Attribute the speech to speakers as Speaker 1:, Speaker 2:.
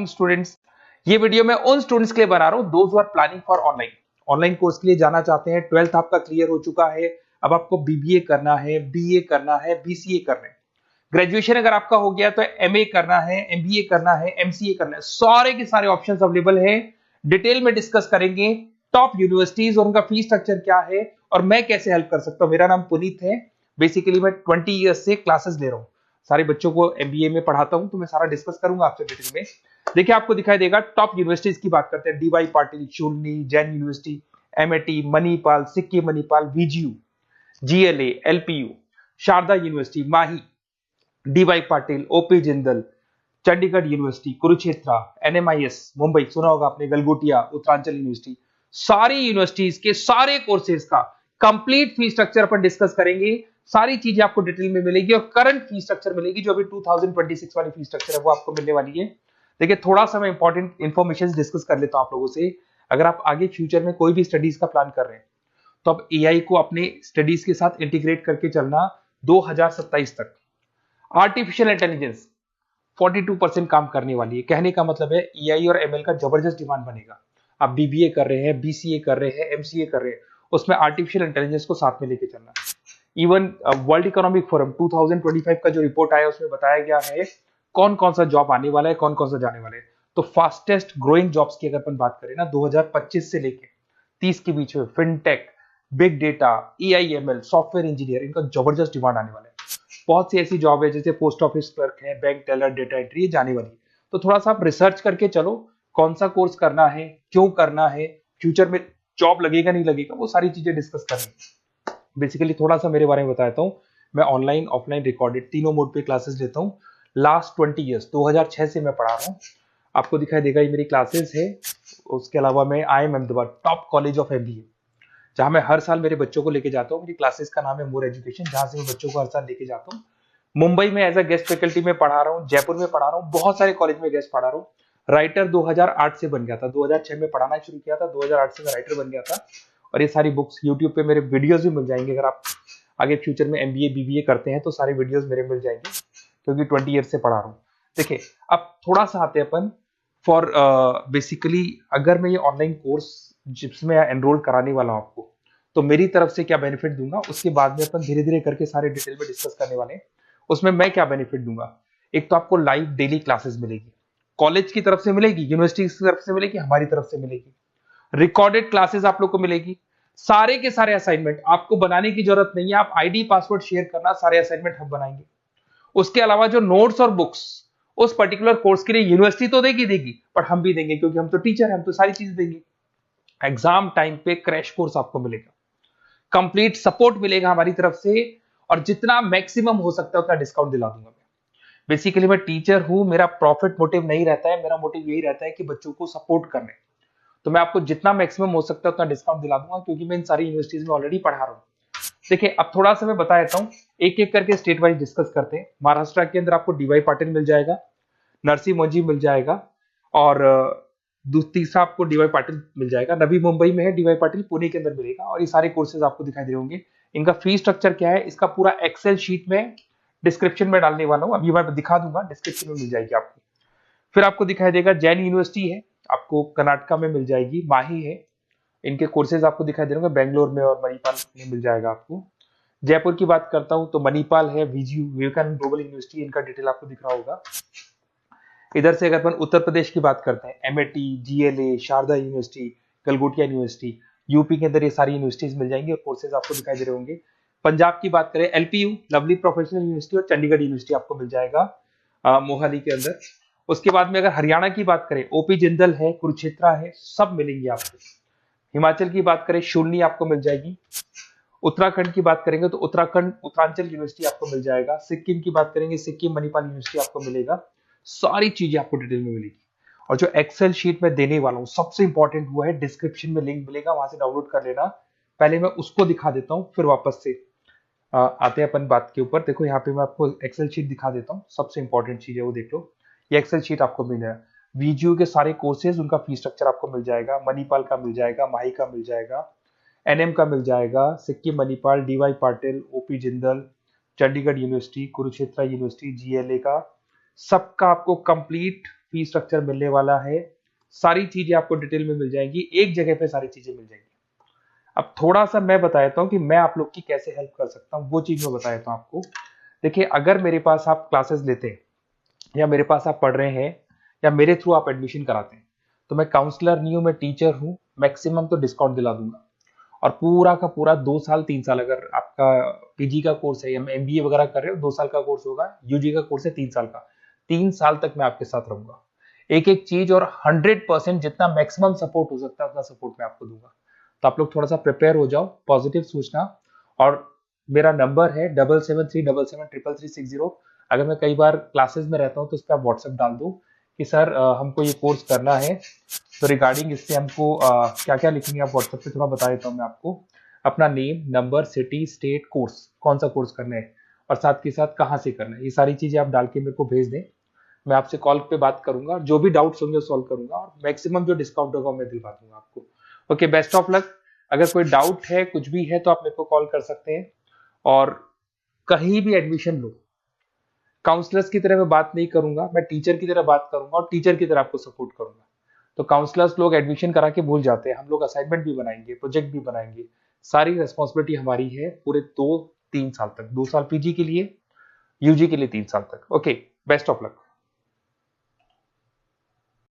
Speaker 1: Students, ये video मैं उन स्टूडेंट्स के लिए बना रहा हूं those who are planning for online course के लिए जाना चाहते हैं। 12th आपका क्लियर हो चुका है, अब आपको बीबीए करना है, बीए करना है, बीसीए करना है। ग्रेजुएशन अगर आपका हो गया तो एमए करना है, एमबीए करना है, एमसीए करना है। सारे के सारे ऑप्शंस अवेलेबल है। डिटेल में डिस्कस करेंगे टॉप यूनिवर्सिटीज और उनका फीस स्ट्रक्चर क्या है और मैं कैसे हेल्प कर सकता हूं। मेरा नाम पुनीत है। बेसिकली मैं 20 ईयर्स से क्लासेस ले रहा हूं, सारे बच्चों को एमबीए में पढ़ाता हूं, तो मैं सारा डिस्कस करूंगा आपसे डिटेल में। देखिए आपको दिखाई देगा टॉप यूनिवर्सिटीज की बात करते हैं। D Y Patil, Shoolini, Jain university, MIT, Manipal, Sikkim Manipal, VGU, GLA, LPU, Sharda university, Mahi, D Y Patil, OP Jindal, Chandigarh university, Kurukshetra, NMIS Mumbai, सुना होगा आपने, गलगोटिया, उत्तरांचल यूनिवर्सिटी। सारी यूनिवर्सिटीज के सारे कोर्सेज का कंप्लीट फी स्ट्रक्चर अपन डिस्कस करेंगे। सारी चीजें आपको डिटेल में मिलेगी और करंट फी स्ट्रक्चर मिलेगी, जो अभी 2026 वाली फी स्ट्रक्चर है वो आपको मिलने वाली है। देखिए थोड़ा सा मैं इंपॉर्टेंट इन्फॉर्मेशन डिस्कस कर लेता हूं आप लोगों से। अगर आप आगे फ्यूचर में कोई भी स्टडीज का प्लान कर रहे हैं तो आप एआई को अपने स्टडीज के साथ इंटीग्रेट करके चलना। 2027 तक आर्टिफिशियल इंटेलिजेंस 42% काम करने वाली है। कहने का मतलब है एआई और एमएल का जबरदस्त डिमांड बनेगा। आप बीबीए कर रहे हैं, बीसीए कर रहे हैं, एमसीए कर रहे हैं, उसमें आर्टिफिशियल इंटेलिजेंस को साथ में लेके चलना। इवन वर्ल्ड इकोनॉमिक फोरम 2025 का जो रिपोर्ट आया उसमें बताया गया है कौन कौन सा जॉब आने वाला है, कौन कौन सा जाने वाला है। तो फास्टेस्ट ग्रोइंग जॉब्स की अगर अपन बात करें ना, 2025 से लेके 30 के बीच में fintech, big data, AIML, software engineer, इनका जबरदस्त डिमांड आने वाला है। बहुत सी ऐसी जॉब है जैसे पोस्ट ऑफिस क्लर्क है, बैंक टेलर, डेटा एंट्री, जाने वाली है। तो थोड़ा सा आप रिसर्च करके चलो कौन सा कोर्स करना है, क्यों करना है, फ्यूचर में जॉब लगेगा नहीं लगेगा, वो सारी चीजें डिस्कस करनी। बेसिकली थोड़ा सा मेरे बारे में बताता हूँ। मैं ऑनलाइन ऑफलाइन रिकॉर्डेड तीनों मोड पे क्लासेस लेता हूँ। लास्ट 20 ईयर्स 2006 से मैं पढ़ा रहा हूँ। आपको दिखाई देगा ये मेरी क्लासेस है। उसके अलावा मैं IIM Ahmedabad top college of MBA, जहां मैं हर साल मेरे बच्चों को लेके जाता हूँ। मेरी क्लासेस का नाम है मोर एजुकेशन, जहां से मैं बच्चों को हर साल लेके जाता हूँ। मुंबई में एज अ गेस्ट फैकल्टी में पढ़ा रहा हूँ, जयपुर में पढ़ा रहा हूँ, बहुत सारे कॉलेज में गेस्ट पढ़ा रहा हूँ। राइटर 2008 से बन गया था, 2006 में पढ़ाना शुरू किया था, 2008 से मैं राइटर बन गया था। और ये सारी बुक्स यूट्यूब पे मेरे वीडियोस भी मिल जाएंगे। अगर आप आगे फ्यूचर में एमबीए बीबीए करते हैं तो सारे वीडियोस मेरे मिल जाएंगे, क्योंकि 20 ईयर से पढ़ा रहा हूँ। देखिए अब थोड़ा सा आते हैं अपन फॉर बेसिकली अगर मैं ये ऑनलाइन कोर्स जिसमें एनरोल कराने वाला हूँ आपको, तो मेरी तरफ से क्या बेनिफिट दूंगा उसके बाद में अपन धीरे धीरे करके सारे डिटेल में डिस्कस करने वाले हैं। उसमें मैं क्या बेनिफिट दूंगा, एक तो आपको लाइव डेली क्लासेस मिलेगी, कॉलेज की तरफ से मिलेगी, यूनिवर्सिटी की तरफ से मिलेगी, हमारी तरफ से मिलेगी। रिकॉर्डेड क्लासेस आप लोग को मिलेगी। सारे के सारे असाइनमेंट आपको बनाने की जरूरत नहीं है, आप आईडी पासवर्ड शेयर करना, सारे असाइनमेंट हम बनाएंगे। उसके अलावा जो नोट्स और बुक्स उस पर्टिकुलर कोर्स के लिए यूनिवर्सिटी तो देगी, पर हम भी देंगे, क्योंकि हम तो टीचर हैं, हम तो सारी चीज देंगे। एग्जाम टाइम पे क्रैश कोर्स आपको मिलेगा, कंप्लीट सपोर्ट मिलेगा हमारी तरफ से, और जितना मैक्सिमम हो सकता है उतना डिस्काउंट दिला दूंगा मैं। बेसिकली मैं टीचर हूं, मेरा प्रॉफिट मोटिव नहीं रहता है, मेरा मोटिव यही रहता है कि बच्चों को सपोर्ट करने। तो मैं आपको जितना मैक्सिमम हो सकता है उतना डिस्काउंट दिला दूंगा, क्योंकि मैं इन सारी यूनिवर्सिटीज में ऑलरेडी पढ़ा रहा हूँ। देखिए अब थोड़ा सा मैं बता देता हूँ, एक एक करके स्टेट वाइज डिस्कस करते हैं। महाराष्ट्र के अंदर आपको डीवाई पाटिल मिल जाएगा, नरसी मोंजी मिल जाएगा, और तीसरा आपको डीवाई पाटिल मिल जाएगा। नवी मुंबई में है डीवाई पाटिल, पुणे के अंदर मिलेगा। और ये सारे कोर्सेज आपको दिखाई दे रहे होंगे। इनका फी स्ट्रक्चर क्या है, इसका पूरा एक्सेल शीट में डिस्क्रिप्शन में डालने वाला हूँ, अभी मैं दिखा दूंगा, डिस्क्रिप्शन में मिल जाएगी आपको। फिर आपको दिखाई देगा जैन यूनिवर्सिटी है, आपको कर्नाटका में मिल जाएगी, माही है, इनके कोर्सेज आपको दिखाई दे रहे होंगे, बेंगलोर में और मणिपाल में मिल जाएगा आपको। जयपुर की बात करता हूं तो मणिपाल है, वीजीयू, विवेकानंद ग्लोबल यूनिवर्सिटी, इनका डिटेल आपको दिख रहा होगा। इधर से अगर अपन उत्तर प्रदेश की बात करते हैं, MIT, GLA, Sharda university, Galgotia university, UP के अंदर ये सारी यूनिवर्सिटीज मिल जाएंगी और कोर्सेज आपको दिखाई दे रहे होंगे। पंजाब की बात करें, एलपीयू, लवली प्रोफेशनल यूनिवर्सिटी, और चंडीगढ़ यूनिवर्सिटी आपको मिल जाएगा मोहाली के अंदर। उसके बाद में अगर हरियाणा की बात करें, ओपी जिंदल है, कुरुक्षेत्र है, सब मिलेंगे आपको। हिमाचल की बात करें, शूलनी आपको मिल जाएगी। उत्तराखंड की बात करेंगे तो उत्तराखंड उत्तरांचल यूनिवर्सिटी आपको मिल जाएगा। सिक्किम की बात करेंगे, सिक्किम मणिपाल यूनिवर्सिटी आपको मिलेगा। सारी चीजें आपको डिटेल में मिलेगी। और जो एक्सेल शीट में देने वाला हूँ सबसे इंपॉर्टेंट वो है, डिस्क्रिप्शन में लिंक मिलेगा, वहां से डाउनलोड कर लेना। पहले मैं उसको दिखा देता हूँ, फिर वापस से आते हैं अपन बात के ऊपर। देखो यहाँ पे मैं आपको एक्सेल शीट दिखा देता हूँ, सबसे इंपॉर्टेंट चीज है वो देख लो। ये एक्सेल शीट आपको मिल जाएगा। वीजीयू के सारे कोर्सेज, उनका फी स्ट्रक्चर आपको मिल जाएगा, मणिपाल का मिल जाएगा, माही का मिल जाएगा, एनएम का मिल जाएगा, Sikkim Manipal, DY Patil, OP Jindal, Chandigarh university, Kurukshetra university, GLA का, सबका आपको कंप्लीट फी स्ट्रक्चर मिलने वाला है, सारी चीजें आपको डिटेल में मिल जाएंगी, एक जगह पे सारी चीजें मिल जाएंगी। अब थोड़ा सा मैं बता देता हूँ कि मैं आप लोग की कैसे हेल्प कर सकता हूँ, वो चीज मैं बता देता हूँ आपको। देखिए, अगर मेरे पास आप क्लासेस लेते हैं या मेरे पास आप पढ़ रहे हैं या मेरे थ्रू आप एडमिशन कराते हैं, तो मैं काउंसलर नहीं हूँ, मैं टीचर हूँ, मैक्सिमम तो डिस्काउंट दिला दूंगा। और पूरा का पूरा 2 साल 3 साल, अगर आपका पीजी का कोर्स है या एमबीए वगैरह कर रहे हो, 2 साल का कोर्स होगा, यूजी का कोर्स है 3 साल का, 3 साल तक मैं आपके साथ रहूंगा। एक एक चीज और 100% जितना मैक्सिमम सपोर्ट हो सकता है उतना सपोर्ट मैं आपको दूंगा। तो आप लोग थोड़ा सा प्रिपेयर हो जाओ, पॉजिटिव सोचना। और मेरा नंबर है 7737733360। अगर मैं कई बार क्लासेस में रहता हूँ तो उस पर आप व्हाट्सएप डाल दो कि सर हमको ये कोर्स करना है, तो रिगार्डिंग इससे हमको क्या क्या लिखेंगे आप व्हाट्सएप पे थोड़ा बता देता हूँ मैं आपको। अपना name, number, city, state, course, कौन सा कोर्स करना है और साथ के साथ कहाँ से करना है, ये सारी चीजें आप डाल के मेरे को भेज दें। मैं आपसे कॉल पे बात करूंगा, जो भी डाउट्स होंगे सॉल्व करूंगा, और मैक्सिमम जो डिस्काउंट होगा मैं दिलवा दूंगा आपको। Okay, best of luck. अगर कोई डाउट है, कुछ भी है, तो आप मेरे को कॉल कर सकते हैं। और कहीं भी एडमिशन लो, काउंसलर्स की तरह मैं बात नहीं करूंगा, मैं टीचर की तरह बात करूंगा और टीचर की तरह आपको सपोर्ट करूंगा। तो काउंसलर्स लोग एडमिशन करा के भूल जाते हैं, हम लोग असाइनमेंट भी बनाएंगे, प्रोजेक्ट भी बनाएंगे, सारी रेस्पॉन्सिबिलिटी हमारी है पूरे 2-3 साल तक, 2 साल पीजी के लिए, यूजी के लिए 3 साल तक। Okay, best of luck.